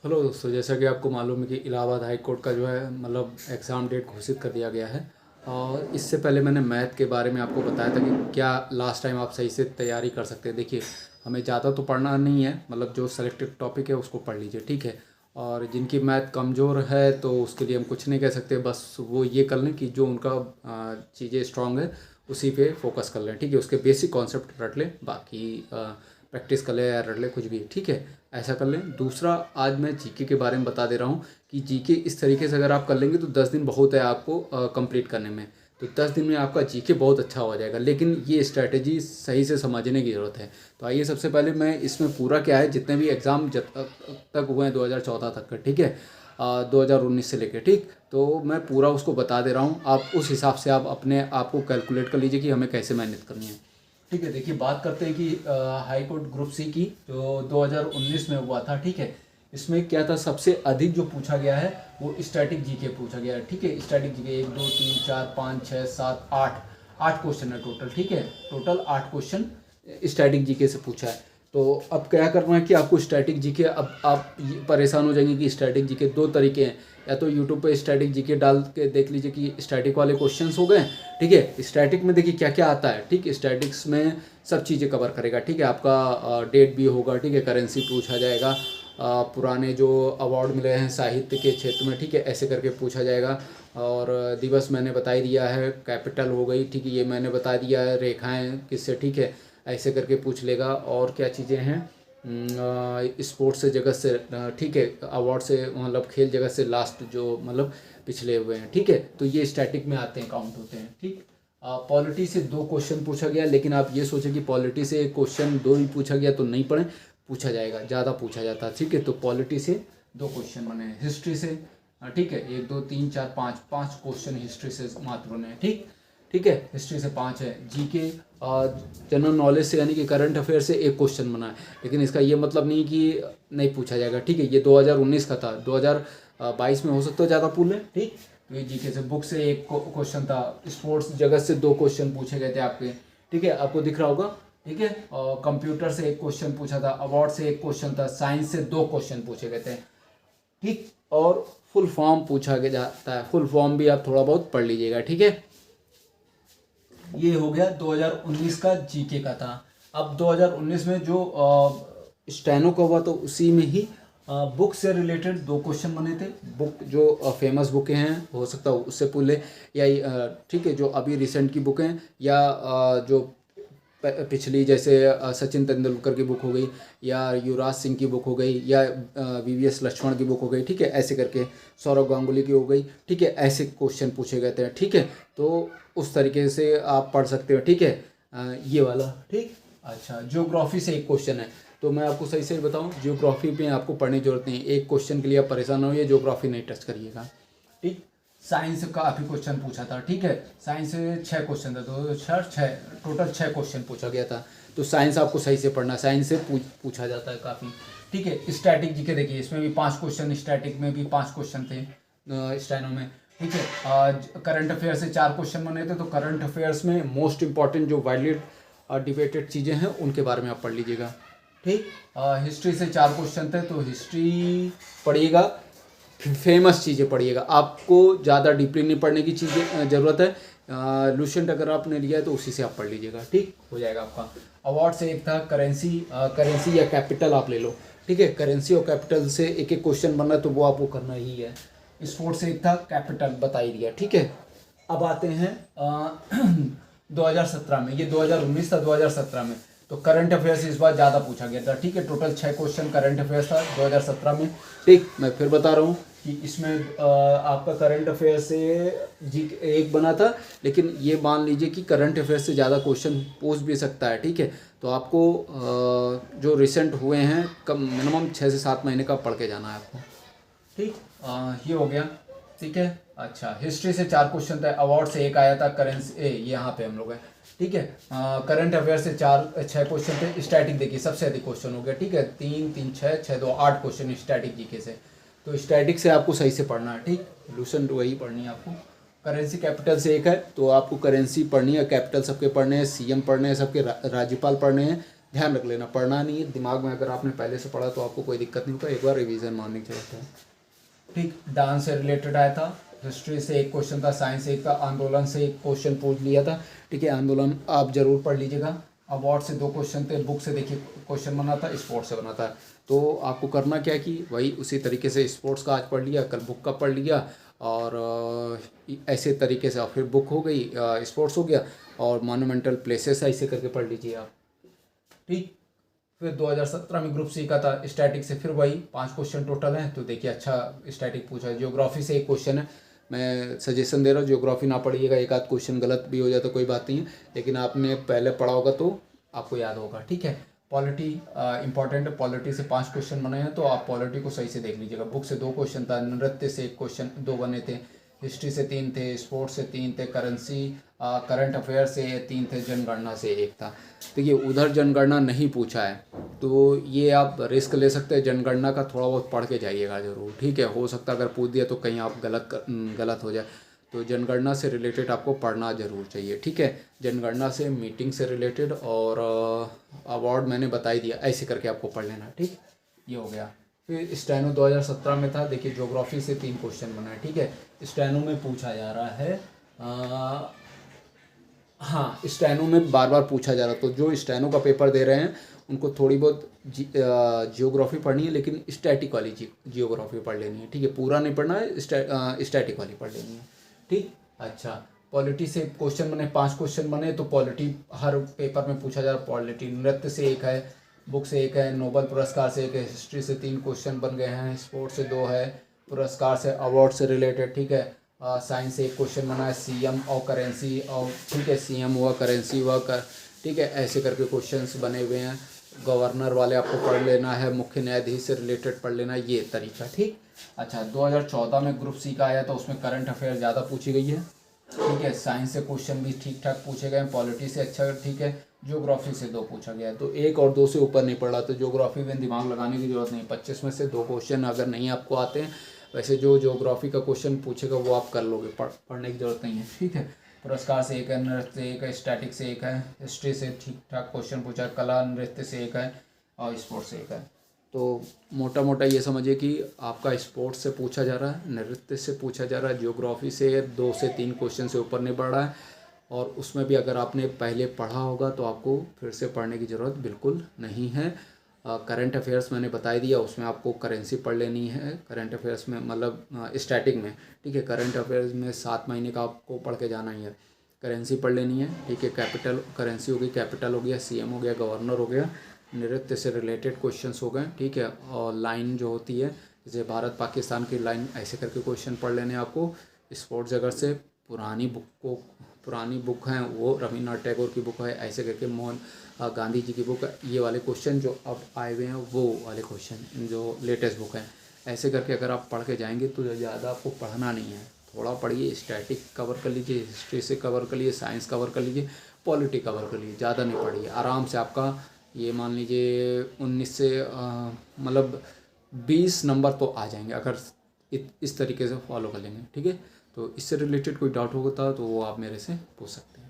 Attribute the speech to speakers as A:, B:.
A: Hello दोस्तों, जैसा कि आपको मालूम है कि इलाहाबाद हाई कोर्ट का जो है एग्ज़ाम डेट घोषित कर दिया गया है। और इससे पहले मैंने मैथ के बारे में आपको बताया था कि क्या लास्ट टाइम आप सही से तैयारी कर सकते हैं। देखिए, हमें ज़्यादा तो पढ़ना नहीं है, जो सेलेक्टेड टॉपिक है उसको पढ़ लीजिए, ठीक है। और जिनकी मैथ कमज़ोर है तो उसके लिए हम कुछ नहीं कह सकते, बस वो ये कर लें कि जो उनका चीज़ें स्ट्रांग है उसी पे फोकस कर लें, ठीक है। उसके बेसिक कॉन्सेप्ट रट लें, बाकी प्रैक्टिस कर ले या रट ले, कुछ भी, ठीक है। ऐसा कर लें। दूसरा, आज मैं जीके के बारे में बता दे रहा हूँ कि जीके इस तरीके से अगर आप कर लेंगे तो 10 दिन बहुत है आपको कंप्लीट करने में। तो 10 दिन में आपका जीके बहुत अच्छा हो जाएगा, लेकिन ये स्ट्रैटेजी सही से समझने की ज़रूरत है। तो आइए, सबसे पहले मैं इसमें पूरा क्या है, जितने भी एग्ज़ाम जब तक हुए हैं 2014 तक का, ठीक है, 2019 से लेकर, ठीक। तो मैं पूरा उसको बता दे रहा हूँ, आप उस हिसाब से आप अपने आप को कैलकुलेट कर लीजिए कि हमें कैसे मेहनत करनी है, ठीक है। देखिए, बात करते हैं कि हाई कोर्ट ग्रुप सी की जो 2019 में हुआ था, ठीक है। इसमें क्या था, सबसे अधिक जो पूछा गया है वो स्टैटिक जीके पूछा गया है, ठीक है। स्टैटिक जीके 1 2 3 4 5 6 7 8 8 क्वेश्चन है टोटल, ठीक है। टोटल 8 क्वेश्चन स्टैटिक जीके से पूछा है। तो अब क्या करना है कि आपको स्टैटिक जीके, अब आप परेशान हो जाएंगे कि स्टैटिक जीके दो तरीके हैं। या तो यूट्यूब पे स्टैटिक जीके डाल के देख लीजिए कि स्टैटिक वाले क्वेश्चंस हो गए, ठीक है। स्टैटिक में देखिए क्या क्या आता है, ठीक है। स्टैटिक्स में सब चीज़ें कवर करेगा, ठीक है। आपका डेट भी होगा, ठीक है। करेंसी पूछा जाएगा, पुराने जो अवार्ड मिले हैं साहित्य के क्षेत्र में, ठीक है, ऐसे करके पूछा जाएगा। और दिवस मैंने बता ही दिया है, कैपिटल हो गई, ठीक है, ये मैंने बता दिया है, रेखाएं किससे, ठीक है, ऐसे करके पूछ लेगा। और क्या चीज़ें हैं, स्पोर्ट्स से जगत से, ठीक है, अवार्ड से, खेल जगत से लास्ट जो पिछले हुए हैं, ठीक है। तो ये स्टैटिक में आते हैं, काउंट होते हैं, ठीक। पॉलिटी से 2 क्वेश्चन पूछा गया, लेकिन आप ये सोचें कि पॉलिटी से एक क्वेश्चन 2 ही पूछा गया तो नहीं पढ़ें, पूछा जाएगा, ज़्यादा पूछा जाता है, ठीक है। तो पॉलिटी से 2 क्वेश्चन बने हैं, हिस्ट्री से, ठीक है, 1 2 3 4 5 5 क्वेश्चन हिस्ट्री से मात्र बने हैं, ठीक, ठीक है। हिस्ट्री से 5 है। जीके जनरल नॉलेज से यानी कि करंट अफेयर से 1 क्वेश्चन बना है, लेकिन इसका ये मतलब नहीं कि नहीं पूछा जाएगा, ठीक है। ये 2019 का था, 2022 में हो सकता है ज़्यादा पूछ लें, ठीक। ये जीके से, बुक से 1 क्वेश्चन था, स्पोर्ट्स जगत से 2 क्वेश्चन पूछे गए थे आपके, ठीक है, आपको दिख रहा होगा, ठीक है। और कंप्यूटर से 1 क्वेश्चन पूछा था, अवार्ड से 1 क्वेश्चन था, साइंस से 2 क्वेश्चन पूछे गए थे, ठीक। और फुल फॉर्म पूछा गया जाता है, फुल फॉर्म भी आप थोड़ा बहुत पढ़ लीजिएगा, ठीक है। ये हो गया 2019 का जीके का था। अब 2019 में जो स्टेनो का हुआ तो उसी में ही बुक से रिलेटेड 2 क्वेश्चन बने थे। बुक जो फेमस बुकें हैं, हो सकता है उससे पूछ ले, या ठीक है, जो अभी रिसेंट की बुक हैं, या जो पिछली, जैसे सचिन तेंदुलकर की बुक हो गई, या युवराज सिंह की बुक हो गई, या वीवीएस लक्ष्मण की बुक हो गई, ठीक है, ऐसे करके सौरव गांगुली की हो गई, ठीक है, ऐसे क्वेश्चन पूछे गए थे, ठीक है। तो उस तरीके से आप पढ़ सकते हो, ठीक है। ये वाला, ठीक। अच्छा, ज्योग्राफी से 1 क्वेश्चन है, तो मैं आपको सही से बताऊं, ज्योग्राफी में आपको पढ़ने की जरूरत नहीं है, 1 क्वेश्चन के लिए आप परेशान हो, ये ज्योग्राफी नहीं टच करिएगा, ठीक। साइंस का काफ़ी क्वेश्चन पूछा था, ठीक है। साइंस से 6 क्वेश्चन था, तो 6 टोटल 6 क्वेश्चन पूछा गया था। तो साइंस आपको सही से पढ़ना, साइंस से पूछा जाता है काफ़ी, ठीक है। स्टैटिक जीके देखिए, इसमें भी 5 क्वेश्चन, स्टैटिक में भी 5 क्वेश्चन थे, स्टेनो में, ठीक है। करंट अफेयर से 4 क्वेश्चन बने थे। तो करंट अफेयर्स में मोस्ट इंपॉर्टेंट जो वाइडली डिबेटेड चीज़ें हैं उनके बारे में आप पढ़ लीजिएगा, ठीक। हिस्ट्री से 4 क्वेश्चन थे, तो हिस्ट्री पढ़िएगा, फेमस चीज़ें पढ़िएगा, आपको ज़्यादा डीपली नहीं पढ़ने की चीज़ें ज़रूरत है। लुसेंट अगर आपने लिया है तो उसी से आप पढ़ लीजिएगा, ठीक हो जाएगा आपका। अवार्ड से 1 था, करेंसी, करेंसी या कैपिटल आप ले लो, ठीक है। करेंसी और कैपिटल से 1 क्वेश्चन बनना है, तो वो आपको करना ही है। स्पोर्ट्स से 1 था, कैपिटल बता ही दिया, ठीक है। अब आते हैं 2017 में, ये 2019 था, 2017 में तो करंट अफेयर्स इस बार ज़्यादा पूछा गया था, ठीक है। टोटल 6 क्वेश्चन करंट अफेयर्स था 2017 में, ठीक। मैं फिर बता रहा हूँ कि इसमें आपका करंट अफेयर से जी 1 बना था, लेकिन ये मान लीजिए कि करंट अफेयर से ज़्यादा क्वेश्चन पूछ भी सकता है, ठीक है। तो आपको जो रिसेंट हुए हैं, कम मिनिमम 6 से 7 महीने का पढ़ के जाना है आपको, ठीक। ये हो गया, ठीक है। अच्छा, हिस्ट्री से 4 क्वेश्चन था, अवार्ड से 1 आया था, करेंसी यहाँ पे हम लोग हैं, ठीक है। करंट अफेयर से 6 क्वेश्चन थे। स्टैटिक देखिए, सबसे अधिक क्वेश्चन हो गया, ठीक है, 3 3 6 6 2 8 क्वेश्चन स्टैटिक जीके से। तो स्टैटिक से आपको सही से पढ़ना है, ठीक। लूसेंट वही पढ़नी है आपको। करेंसी कैपिटल से 1 है, तो आपको करेंसी पढ़नी है, कैपिटल सबके पढ़ने हैं, सीएम पढ़ने हैं, सबके राज्यपाल पढ़ने हैं, ध्यान रख लेना, पढ़ना नहीं है दिमाग में, अगर आपने पहले से पढ़ा तो आपको कोई दिक्कत नहीं होगा, एक बार रिवीजन मारने की जरूरत है। ठीक, डांस से रिलेटेड आया था, हिस्ट्री से एक क्वेश्चन था, साइंस से एक था, आंदोलन से एक क्वेश्चन पूछ लिया था। ठीक है, आंदोलन आप जरूर पढ़ लीजिएगा। अवार्ड से 2 क्वेश्चन थे, बुक से देखिए क्वेश्चन बना था, स्पोर्ट्स से बना था। तो आपको करना क्या है कि वही उसी तरीके से स्पोर्ट्स का आज पढ़ लिया, कल बुक का पढ़ लिया, और ऐसे तरीके से फिर बुक हो गई, स्पोर्ट्स हो गया, और मॉन्यूमेंटल प्लेसेस ऐसे करके पढ़ लीजिए आप। ठीक, फिर 2017 में ग्रुप सी का था स्टैटिक से, फिर वही 5 क्वेश्चन टोटल हैं। तो देखिए अच्छा स्टैटिक पूछा है। ज्योग्राफी से एक क्वेश्चन है, मैं सजेशन दे रहा हूँ ज्योग्राफी ना पढ़िएगा, एक आध क्वेश्चन गलत भी हो जाए तो कोई बात नहीं है, लेकिन आपने पहले पढ़ा होगा तो आपको याद होगा। ठीक है, पॉलिटी इंपॉर्टेंट है, पॉलिटी से 5 क्वेश्चन बने हैं, तो आप पॉलिटी को सही से देख लीजिएगा। बुक से 2 क्वेश्चन था, नृत्य से 1 क्वेश्चन 2 बने थे, हिस्ट्री से 3 थे, स्पोर्ट्स से 3 थे, करंट अफेयर से 3 थे, जनगणना से 1 था। देखिए उधर जनगणना नहीं पूछा है, तो ये आप रिस्क ले सकते हैं, जनगणना का थोड़ा बहुत पढ़ के जाइएगा ज़रूर। ठीक है, हो सकता है अगर पूछ दिया तो कहीं आप गलत हो जाए, तो जनगणना से रिलेटेड आपको पढ़ना ज़रूर चाहिए। ठीक है, जनगणना से मीटिंग से रिलेटेड और अवार्ड मैंने बता ही दिया, ऐसे करके आपको पढ़ लेना। ठीक, ये हो गया। फिर स्टेनो 2017 में था, देखिए ज्योग्राफी से 3 क्वेश्चन बना है। ठीक है, स्टेनो में पूछा जा रहा है हाँ, स्टेनो में बार बार पूछा जा रहा है, तो जो स्टेनो का पेपर दे रहे हैं उनको थोड़ी बहुत जियोग्राफी पढ़नी है, लेकिन स्टैटिक वाली जियोग्राफी पढ़ लेनी है। ठीक है, पूरा नहीं पढ़ना है, स्टैटिक वाली पढ़ लेनी है। ठीक, अच्छा, पॉलिटी से क्वेश्चन बने, 5 क्वेश्चन बने, तो पॉलिटी हर पेपर में पूछा जा रहा है। पॉलिटी नृत्य से 1 है, बुक से 1 है, नोबल पुरस्कार से 1 है, हिस्ट्री से 3 क्वेश्चन बन गए हैं, स्पोर्ट्स से 2 है, पुरस्कार से अवार्ड से रिलेटेड। ठीक है, साइंस से 1 क्वेश्चन बना है, सीएम और करेंसी, और ठीक है सीएम हुआ, करेंसी हुआ, ठीक है, ऐसे करके क्वेश्चंस बने हुए हैं। गवर्नर वाले आपको पढ़ लेना है, मुख्य न्यायाधीश से रिलेटेड पढ़ लेना, ये तरीका। ठीक, अच्छा, 2014 में ग्रुप सी का आया था, उसमें करंट अफेयर ज़्यादा पूछी गई है। ठीक है, साइंस से क्वेश्चन भी ठीक ठाक पूछे गए हैं, पॉलिटी से अच्छा। ठीक है, ज्योग्राफी से 2 पूछा गया है, तो 1 और 2 से ऊपर नहीं पढ़ रहा, तो ज्योग्राफी में दिमाग लगाने की जरूरत नहीं। 25 में से 2 क्वेश्चन अगर नहीं आपको आते हैं, वैसे जो ज्योग्राफी का क्वेश्चन पूछेगा वो आप कर लोगे, पढ़ने की जरूरत नहीं है। ठीक है, पुरस्कार से 1 है, नृत्य से 1 है, स्टैटिक से 1 है, हिस्ट्री से ठीक ठाक क्वेश्चन पूछा, कला नृत्य से 1 है, और स्पोर्ट्स से 1 है। तो मोटा मोटा ये समझिए कि आपका स्पोर्ट्स से पूछा जा रहा है, नृत्य से पूछा जा रहा है, ज्योग्राफी से 2 से 3 क्वेश्चन से ऊपर नहीं बढ़ रहा है, और उसमें भी अगर आपने पहले पढ़ा होगा तो आपको फिर से पढ़ने की ज़रूरत बिल्कुल नहीं है। करंट अफेयर्स मैंने बता ही दिया, उसमें आपको करेंसी पढ़ लेनी है। करंट अफेयर्स में मतलब स्टैटिक में, ठीक है, करंट अफेयर्स में 7 महीने का आपको पढ़ के जाना ही है। करेंसी पढ़ लेनी है। ठीक है, कैपिटल करेंसी हो गई, कैपिटल हो गया, सीएम हो गया, गवर्नर हो गया, नृत्य से रिलेटेड क्वेश्चंस हो गए। ठीक है, और लाइन जो होती है जैसे भारत पाकिस्तान की लाइन, ऐसे करके क्वेश्चन पढ़ लेने आपको। स्पोर्ट्स जगत से पुरानी बुक हैं वो रविन्द्रनाथ टैगोर की बुक है, ऐसे करके मोहन गांधी जी की बुक है, ये वाले क्वेश्चन जो अब आए हुए हैं वो वाले क्वेश्चन जो लेटेस्ट बुक हैं, ऐसे करके अगर आप पढ़ के जाएंगे तो ज़्यादा आपको पढ़ना नहीं है। थोड़ा पढ़िए, स्टैटिक कवर कर लीजिए, हिस्ट्री से कवर कर लीजिए, साइंस कवर कर लीजिए, पॉलिटी कवर कर लीजिए, ज़्यादा नहीं पढ़िए। आराम से आपका ये मान लीजिए 19 से मतलब 20 नंबर तो आ जाएंगे अगर इस तरीके से फॉलो कर लेंगे। ठीक है, तो इससे रिलेटेड कोई डाउट होता तो वो आप मेरे से पूछ सकते हैं।